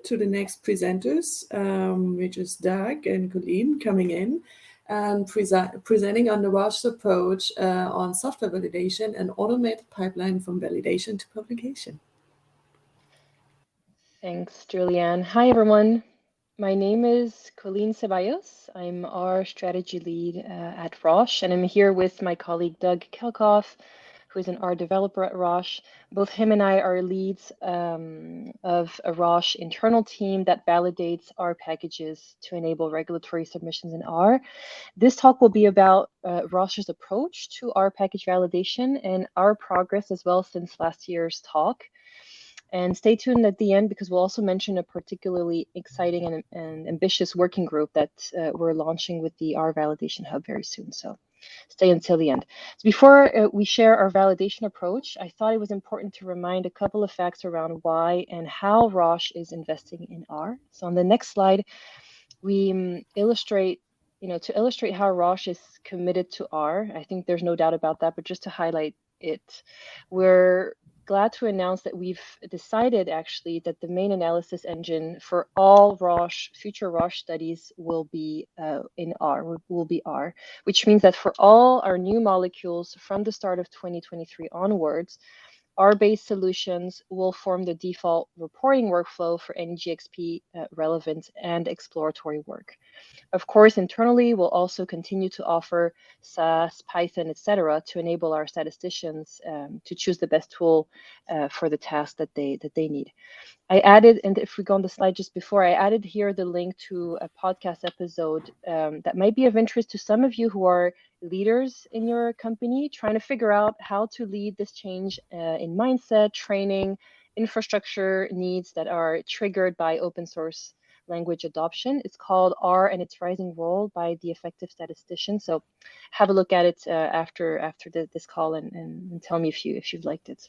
to the next presenters, which is Doug and Coline coming in and presenting on the Roche approach on software validation and automated pipeline from validation to publication. Thanks, Julianne. Hi, everyone. My name is Coline Zeballos. I'm our strategy lead at Roche, and I'm here with my colleague Doug Kelkhoff, who is an R developer at Roche. Both him and I are leads of a Roche internal team that validates R packages to enable regulatory submissions in R. This talk will be about Roche's approach to R package validation and our progress as well since last year's talk. And stay tuned at the end because we'll also mention a particularly exciting and ambitious working group that we're launching with the R Validation Hub very soon. So stay until the end. So before we share our validation approach, I thought it was important to remind a couple of facts around why and how Roche is investing in R. So on the next slide, we illustrate, to illustrate how Roche is committed to R. I think there's no doubt about that, but just to highlight it, we're glad to announce that we've decided actually that the main analysis engine for all future Roche studies will be in R, will be R, which means that for all our new molecules from the start of 2023 onwards, R-based solutions will form the default reporting workflow for any GXP relevant and exploratory work. Of course, internally, we'll also continue to offer SAS, Python, etc., to enable our statisticians to choose the best tool for the task that they need. I added, and if we go on the slide just before, I added here the link to a podcast episode that might be of interest to some of you who are leaders in your company, trying to figure out how to lead this change in mindset, training, infrastructure needs that are triggered by open source language adoption. It's called R and its Rising Role by the Effective Statistician. So have a look at it after this call and tell me if you've liked it.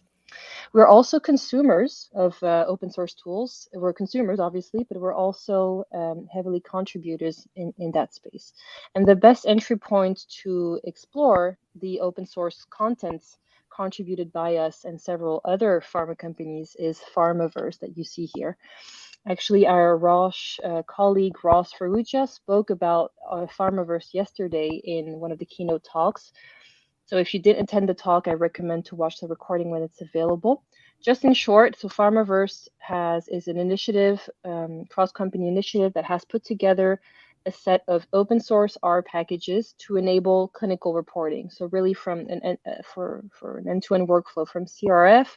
We're also consumers of open source tools. We're consumers, obviously, but we're also heavily contributors in that space. And the best entry point to explore the open source contents contributed by us and several other pharma companies is Pharmaverse that you see here. Actually, our Roche colleague Ross Ferrugia spoke about Pharmaverse yesterday in one of the keynote talks. So if you didn't attend the talk, I recommend to watch the recording when it's available. Just in short, so Pharmaverse is an initiative, cross-company initiative that has put together a set of open source R packages to enable clinical reporting. So really for an end-to-end workflow from CRF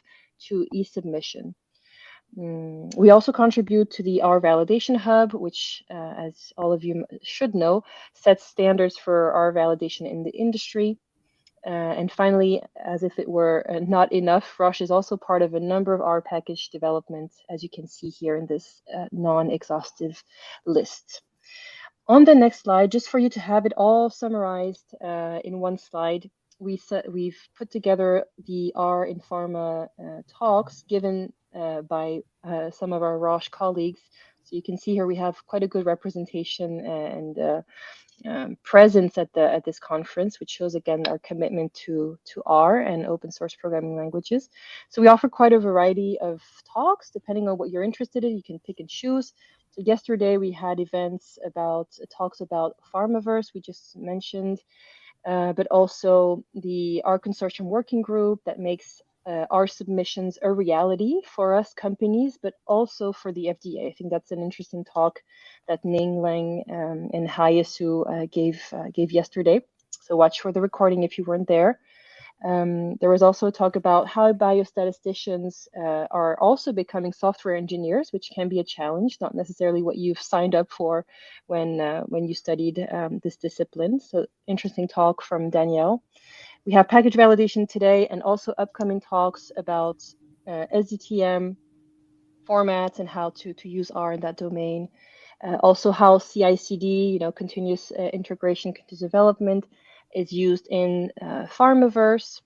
to e-submission. We also contribute to the R Validation Hub, which, as all of you should know, sets standards for R validation in the industry. And finally, as if it were not enough, Roche is also part of a number of R package developments, as you can see here in this non-exhaustive list. On the next slide, just for you to have it all summarized in one slide, we've put together the R in Pharma talks given by some of our Roche colleagues. So you can see here we have quite a good representation and presence at this conference, which shows again our commitment to R and open source programming languages. So we offer quite a variety of talks depending on what you're interested in. You can pick and choose. So yesterday we had talks about Pharmaverse, we just mentioned, but also the R Consortium Working Group that makes our submissions a reality for us companies, but also for the FDA. I think that's an interesting talk that Ning Lang and Hayasu gave yesterday. So watch for the recording if you weren't there. There was also a talk about how biostatisticians are also becoming software engineers, which can be a challenge, not necessarily what you've signed up for when you studied this discipline. So interesting talk from Danielle. We have package validation today and also upcoming talks about SDTM formats and how to use R in that domain. Also how CI/CD, continuous integration, continuous development is used in Pharmaverse.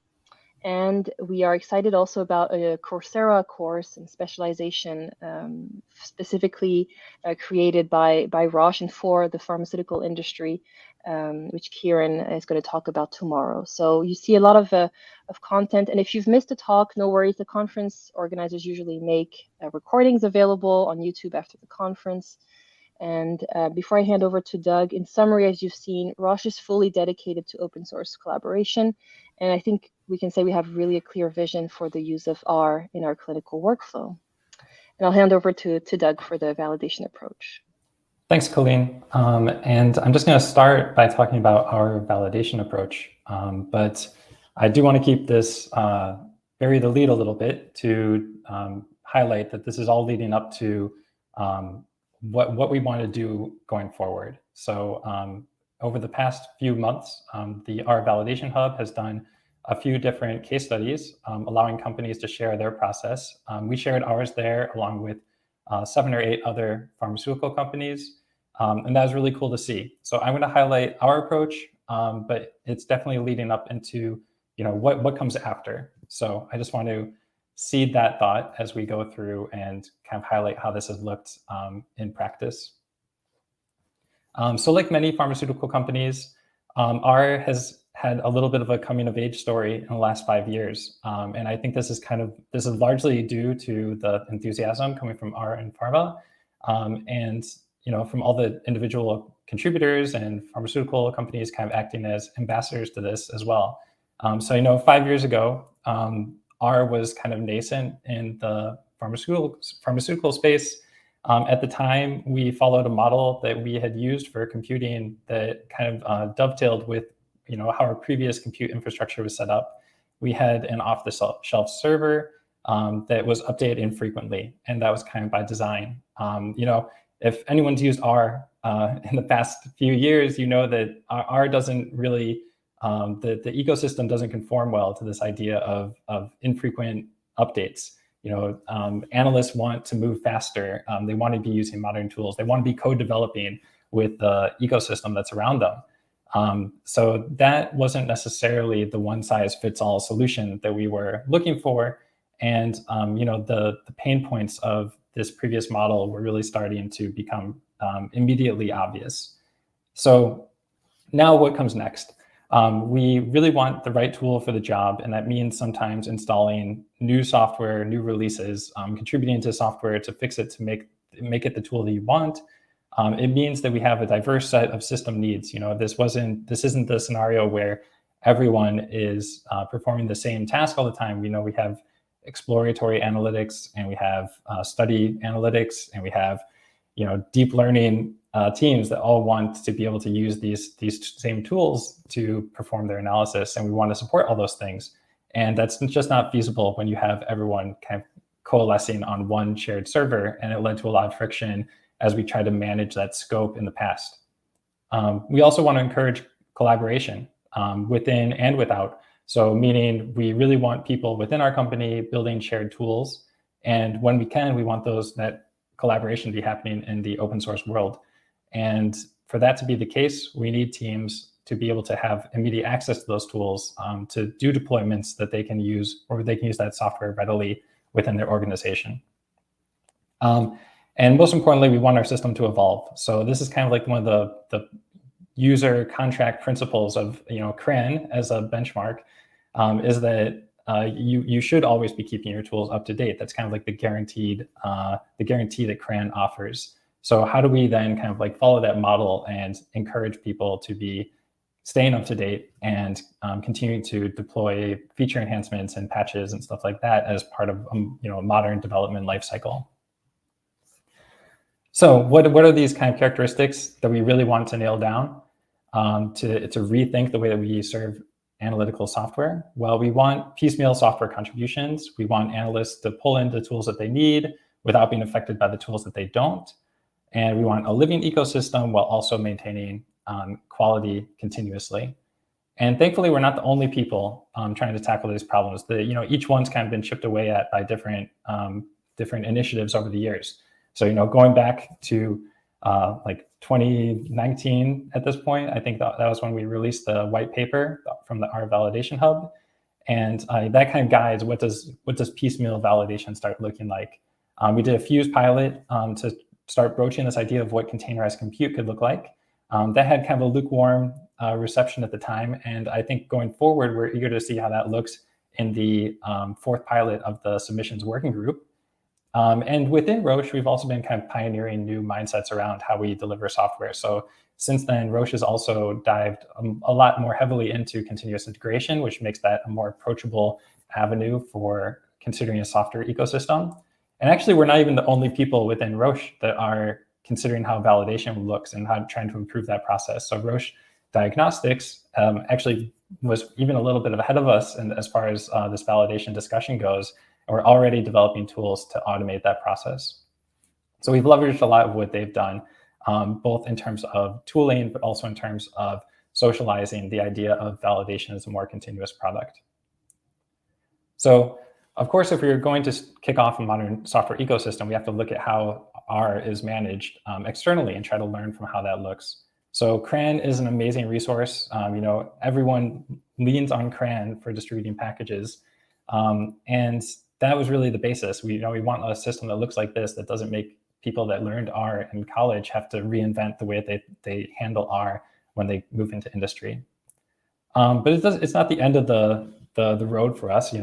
And we are excited also about a Coursera course in specialization specifically created by Roche and for the pharmaceutical industry, which Kieran is going to talk about tomorrow. So you see a lot of content. And if you've missed a talk, no worries. The conference organizers usually make recordings available on YouTube after the conference. And before I hand over to Doug, in summary, as you've seen, Roche is fully dedicated to open source collaboration. And I think we can say we have really a clear vision for the use of R in our clinical workflow. And I'll hand over to Doug for the validation approach. Thanks, Coline. And I'm just going to start by talking about our validation approach. But I do want to keep this, bury the lead a little bit to highlight that this is all leading up to what we want to do going forward. So over the past few months, the R Validation Hub has done a few different case studies, allowing companies to share their process. We shared ours there along with 7 or 8 other pharmaceutical companies, and that was really cool to see. So I'm going to highlight our approach, but it's definitely leading up into what comes after. So I just want to seed that thought as we go through and kind of highlight how this has looked in practice. So like many pharmaceutical companies, R has had a little bit of a coming of age story in the last 5 years. And I think this is largely due to the enthusiasm coming from R and Pharma, and from all the individual contributors and pharmaceutical companies kind of acting as ambassadors to this as well. So 5 years ago, R was kind of nascent in the pharmaceutical space. At the time, we followed a model that we had used for computing that kind of dovetailed with how our previous compute infrastructure was set up. We had an off-the-shelf server that was updated infrequently, and that was kind of by design. If anyone's used R in the past few years, you know that R doesn't really, the ecosystem doesn't conform well to this idea of infrequent updates. Analysts want to move faster. They want to be using modern tools. They want to be co-developing with the ecosystem that's around them. So that wasn't necessarily the one-size-fits-all solution that we were looking for. And the pain points of this previous model were really starting to become immediately obvious. So now what comes next? We really want the right tool for the job, and that means sometimes installing new software, new releases, contributing to software to fix it, to make it the tool that you want. It means that we have a diverse set of system needs. This isn't the scenario where everyone is performing the same task all the time. We have exploratory analytics, and we have study analytics, and we have deep learning teams that all want to be able to use these same tools to perform their analysis, and we want to support all those things. And that's just not feasible when you have everyone kind of coalescing on one shared server, and it led to a lot of friction as we try to manage that scope in the past. We also want to encourage collaboration within and without. So meaning we really want people within our company building shared tools, and when we can, we want that collaboration to be happening in the open source world. And for that to be the case, we need teams to be able to have immediate access to those tools, to do deployments that they can use, or they can use that software readily within their organization. And most importantly, we want our system to evolve. So this is kind of like one of the user contract principles of CRAN as a benchmark, is that you should always be keeping your tools up to date. That's kind of like the guarantee that CRAN offers. So how do we then kind of like follow that model and encourage people to be staying up to date and continuing to deploy feature enhancements and patches and stuff like that as part of a modern development lifecycle? So what are these kind of characteristics that we really want to nail down to rethink the way that we serve analytical software? Well, we want piecemeal software contributions. We want analysts to pull in the tools that they need without being affected by the tools that they don't. And we want a living ecosystem while also maintaining quality continuously. And thankfully, we're not the only people trying to tackle these problems. Each one's kind of been chipped away at by different initiatives over the years. So going back to like 2019 at this point, I think that was when we released the white paper from the R Validation Hub. And that kind of guides what does piecemeal validation start looking like. We did a Fuse pilot to start broaching this idea of what containerized compute could look like. That had kind of a lukewarm reception at the time. And I think going forward, we're eager to see how that looks in the fourth pilot of the submissions working group. And within Roche, we've also been kind of pioneering new mindsets around how we deliver software. So since then, Roche has also dived a lot more heavily into continuous integration, which makes that a more approachable avenue for considering a software ecosystem. And actually, we're not even the only people within Roche that are considering how validation looks and how trying to improve that process. So Roche Diagnostics actually was even a little bit ahead of us and as far as this validation discussion goes. And we're already developing tools to automate that process. So we've leveraged a lot of what they've done, both in terms of tooling, but also in terms of socializing the idea of validation as a more continuous product. So of course, if we're going to kick off a modern software ecosystem, we have to look at how R is managed externally and try to learn from how that looks. So CRAN is an amazing resource. Everyone leans on CRAN for distributing packages. And that was really the basis. We want a system that looks like this, that doesn't make people that learned R in college have to reinvent the way they handle R when they move into industry. But it's not the end of the road for us.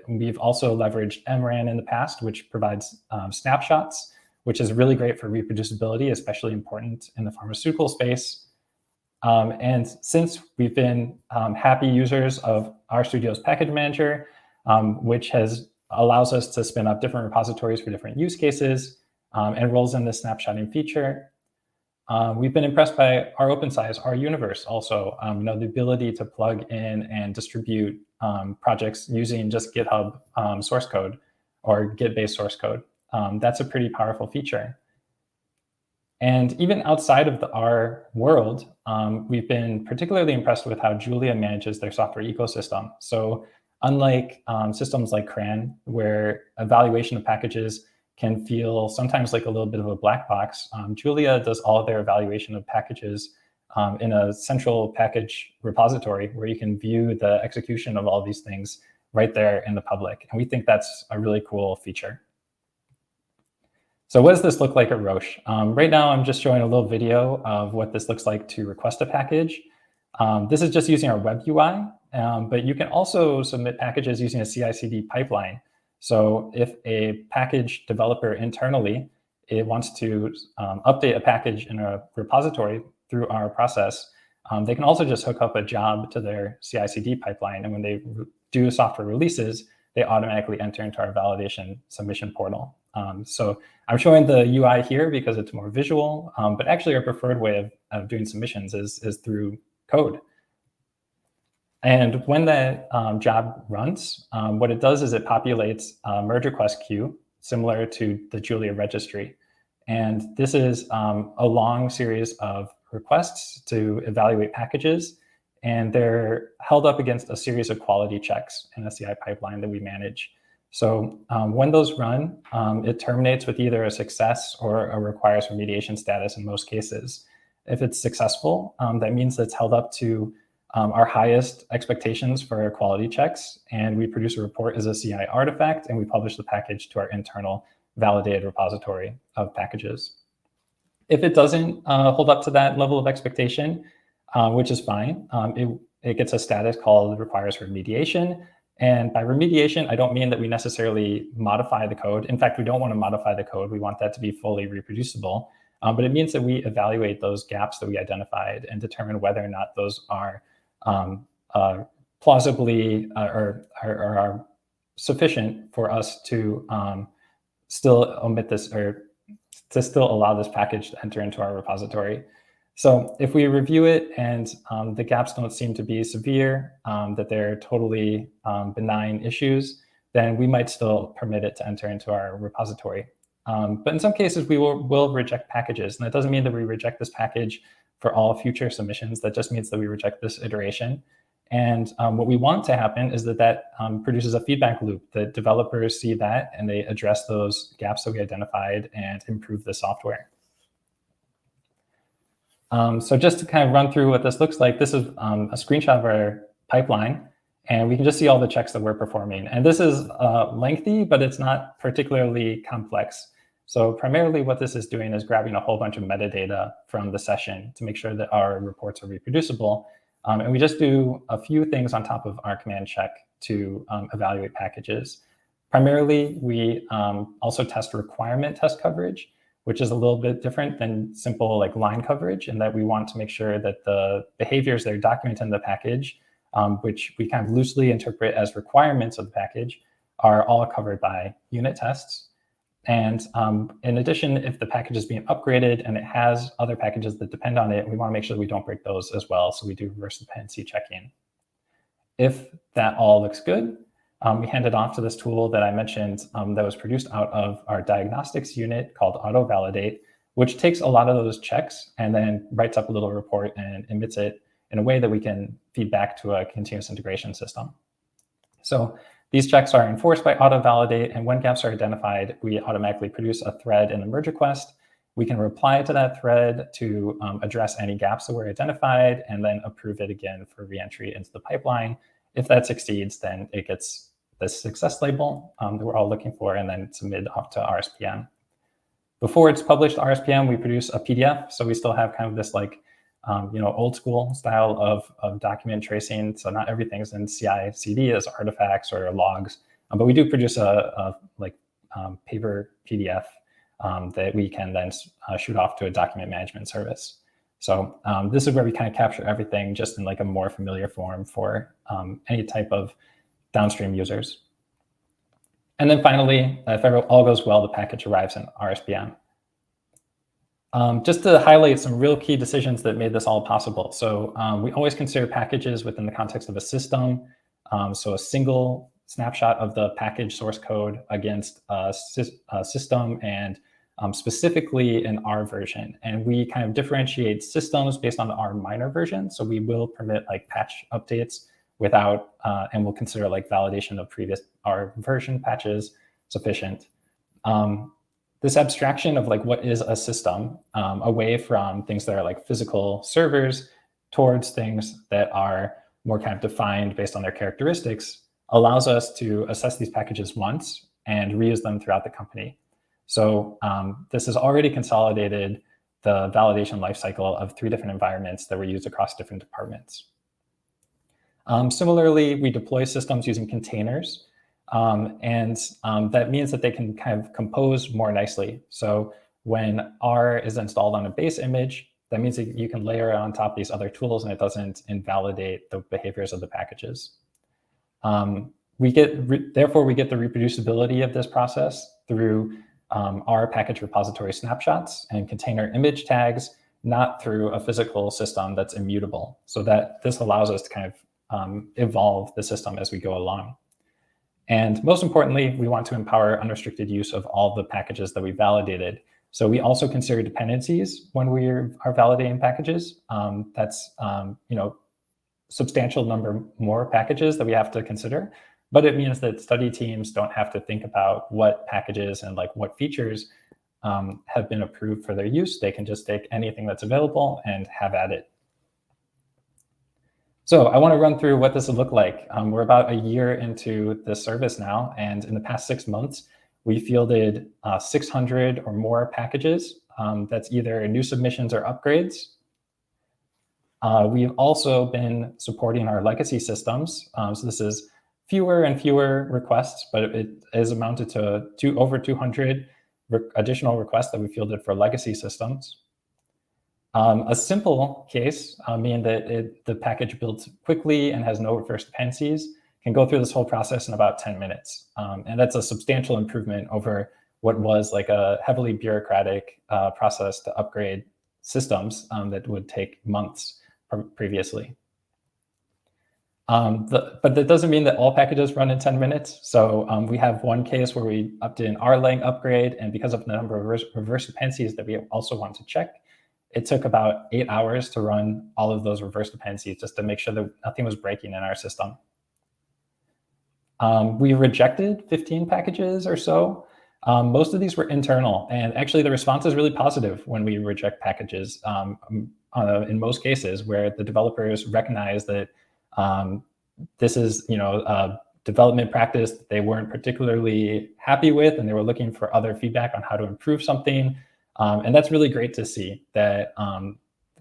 We've also leveraged MRAN in the past, which provides snapshots, which is really great for reproducibility, especially important in the pharmaceutical space. And since we've been happy users of RStudio's package manager, which allows us to spin up different repositories for different use cases and rolls in this snapshotting feature. We've been impressed by our open size, our universe also, the ability to plug in and distribute projects using just GitHub source code or Git-based source code. That's a pretty powerful feature. And even outside of the R world, we've been particularly impressed with how Julia manages their software ecosystem. So unlike systems like CRAN, where evaluation of packages can feel sometimes like a little bit of a black box, Julia does all of their evaluation of packages in a central package repository where you can view the execution of all these things right there in the public. And we think that's a really cool feature. So what does this look like at Roche? Right now, I'm just showing a little video of what this looks like to request a package. This is just using our web UI, but you can also submit packages using a CI/CD pipeline. So if a package developer internally wants to update a package in a repository through our process, they can also just hook up a job to their CI/CD pipeline. And when they do software releases, they automatically enter into our validation submission portal. So I'm showing the UI here because it's more visual, but actually our preferred way of doing submissions is through code. And when that job runs, what it does is it populates a merge request queue similar to the Julia registry. And this is a long series of requests to evaluate packages, and they're held up against a series of quality checks in a CI pipeline that we manage. So when those run, it terminates with either a success or a requires remediation status in most cases. If it's successful, that means that it's held up to our highest expectations for quality checks, and we produce a report as a CI artifact, and we publish the package to our internal validated repository of packages. If it doesn't hold up to that level of expectation, which is fine, it gets a status called requires remediation. And by remediation, I don't mean that we necessarily modify the code. In fact, we don't want to modify the code. We want that to be fully reproducible. But it means that we evaluate those gaps that we identified and determine whether or not those are plausibly or are sufficient for us to still omit this or to still allow this package to enter into our repository. So if we review it and the gaps don't seem to be severe, that they're totally benign issues, then we might still permit it to enter into our repository. But in some cases, we will reject packages. And that doesn't mean that we reject this package for all future submissions. That just means that we reject this iteration. And what we want to happen is that produces a feedback loop, that developers see that and they address those gaps that we identified and improve the software. So just to kind of run through what this looks like, this is a screenshot of our pipeline. And we can just see all the checks that we're performing. And this is lengthy, but it's not particularly complex. So primarily what this is doing is grabbing a whole bunch of metadata from the session to make sure that our reports are reproducible. And we just do a few things on top of our command check to evaluate packages. Primarily, we also test requirement test coverage, which is a little bit different than simple like line coverage, in that we want to make sure that the behaviors that are documented in the package, which we kind of loosely interpret as requirements of the package, are all covered by unit tests. And in addition, if the package is being upgraded and it has other packages that depend on it, we want to make sure that we don't break those as well. So we do reverse dependency checking. If that all looks good, we hand it off to this tool that I mentioned that was produced out of our diagnostics unit called AutoValidate, which takes a lot of those checks and then writes up a little report and emits it in a way that we can feed back to a continuous integration system. So these checks are enforced by AutoValidate, and when gaps are identified, we automatically produce a thread in the merge request. We can reply to that thread to address any gaps that were identified and then approve it again for reentry into the pipeline. If that succeeds, then it gets the success label that we're all looking for and then submitted off to RSPM. Before it's published to RSPM, we produce a PDF. So we still have kind of this like, old school style of document tracing. So not everything's in CI/CD as artifacts or logs, but we do produce a paper PDF that we can then shoot off to a document management service. So this is where we kind of capture everything just in like a more familiar form for any type of downstream users. And then finally, if all goes well, the package arrives in RSPM. Just to highlight some real key decisions that made this all possible. So we always consider packages within the context of a system. So a single snapshot of the package source code against a system and specifically an R version. And we kind of differentiate systems based on the R minor version. So we will permit like patch updates without, and we'll consider like validation of previous R version patches sufficient. This abstraction of like what is a system away from things that are like physical servers towards things that are more kind of defined based on their characteristics allows us to assess these packages once and reuse them throughout the company. So this has already consolidated the validation lifecycle of 3 different environments that were used across different departments. Similarly, we deploy systems using containers. That means that they can kind of compose more nicely. So when R is installed on a base image, that means that you can layer it on top of these other tools and it doesn't invalidate the behaviors of the packages. Therefore, we get the reproducibility of this process through R package repository snapshots and container image tags, not through a physical system that's immutable. So that this allows us to kind of evolve the system as we go along. And most importantly, we want to empower unrestricted use of all the packages that we validated. So we also consider dependencies when we are validating packages. That's substantial number more packages that we have to consider. But it means that study teams don't have to think about what packages and like what features have been approved for their use. They can just take anything that's available and have at it. So I want to run through what this would look like. We're about a year into this service now, and in the past 6 months, we fielded 600 or more packages. That's either new submissions or upgrades. We've also been supporting our legacy systems. So this is fewer and fewer requests, but it is amounted to over 200 additional requests that we fielded for legacy systems. A simple case, meaning that the package builds quickly and has no reverse dependencies, can go through this whole process in about 10 minutes. And that's a substantial improvement over what was like a heavily bureaucratic process to upgrade systems that would take months previously. But that doesn't mean that all packages run in 10 minutes. So we have one case where we did an R-lang upgrade, and because of the number of reverse dependencies that we also want to check, it took about 8 hours to run all of those reverse dependencies just to make sure that nothing was breaking in our system. We rejected 15 packages or so. Most of these were internal, and actually the response is really positive when we reject packages in most cases, where the developers recognize that this is, a development practice that they weren't particularly happy with, and they were looking for other feedback on how to improve something. And that's really great to see that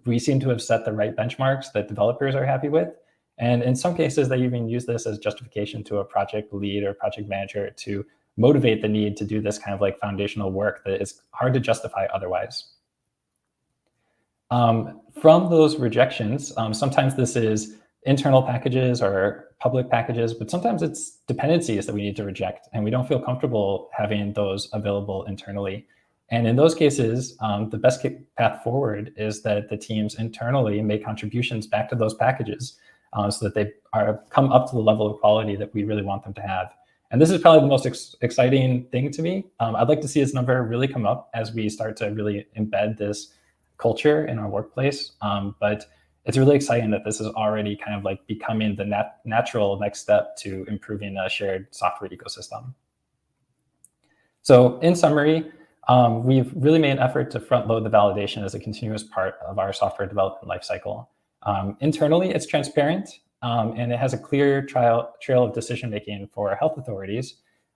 we seem to have set the right benchmarks that developers are happy with. And in some cases, they even use this as justification to a project lead or project manager to motivate the need to do this kind of like foundational work that is hard to justify otherwise. From those rejections, sometimes this is internal packages or public packages, but sometimes it's dependencies that we need to reject, and we don't feel comfortable having those available internally. And in those cases, the best path forward is that the teams internally make contributions back to those packages so that they come up to the level of quality that we really want them to have. And this is probably the most exciting thing to me. I'd like to see this number really come up as we start to really embed this culture in our workplace. But it's really exciting that this is already kind of like becoming the natural next step to improving a shared software ecosystem. So in summary, we've really made an effort to front load the validation as a continuous part of our software development lifecycle. Internally, it's transparent, and it has a clear trail of decision-making for health authorities.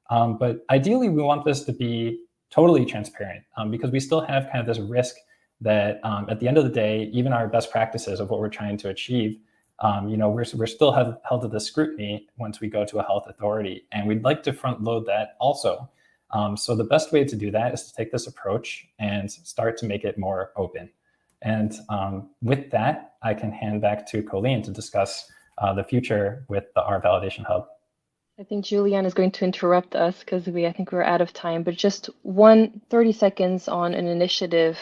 But ideally, we want this to be totally transparent because we still have kind of this risk that at the end of the day, even our best practices of what we're trying to achieve, we're still held to the scrutiny once we go to a health authority. And we'd like to front load that also. So the best way to do that is to take this approach and start to make it more open. And with that, I can hand back to Coline to discuss the future with the R Validation Hub. I think Julianne is going to interrupt us because I think we're out of time, but just 30 seconds on an initiative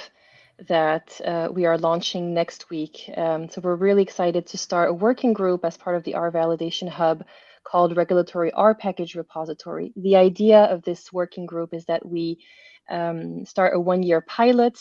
that we are launching next week. So we're really excited to start a working group as part of the R Validation Hub called Regulatory R Package Repository. The idea of this working group is that we start a 1-year pilot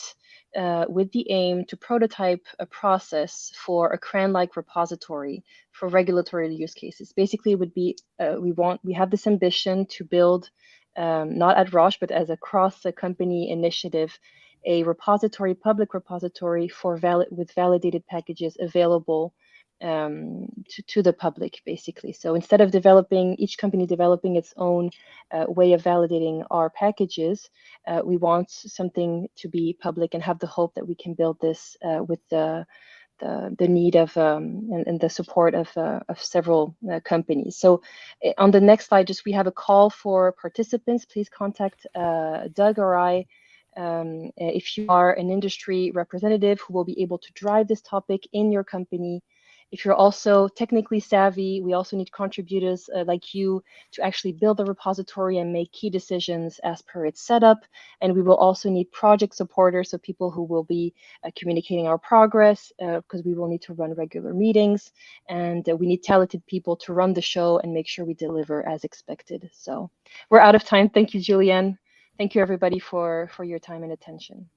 with the aim to prototype a process for a CRAN-like repository for regulatory use cases. Basically, it would be we have this ambition to build, not at Roche, but as a cross-company initiative, a repository, public repository with validated packages available to the public, basically. So instead of each company developing its own way of validating our packages, we want something to be public and have the hope that we can build this with the need of and the support of several companies. So on the next slide, we have a call for participants. Please contact Doug or I if you are an industry representative who will be able to drive this topic in your company. If you're also technically savvy, we also need contributors like you to actually build the repository and make key decisions as per its setup. And we will also need project supporters, so people who will be communicating our progress, because we will need to run regular meetings. And we need talented people to run the show and make sure we deliver as expected. So we're out of time. Thank you, Julianne. Thank you, everybody, for your time and attention.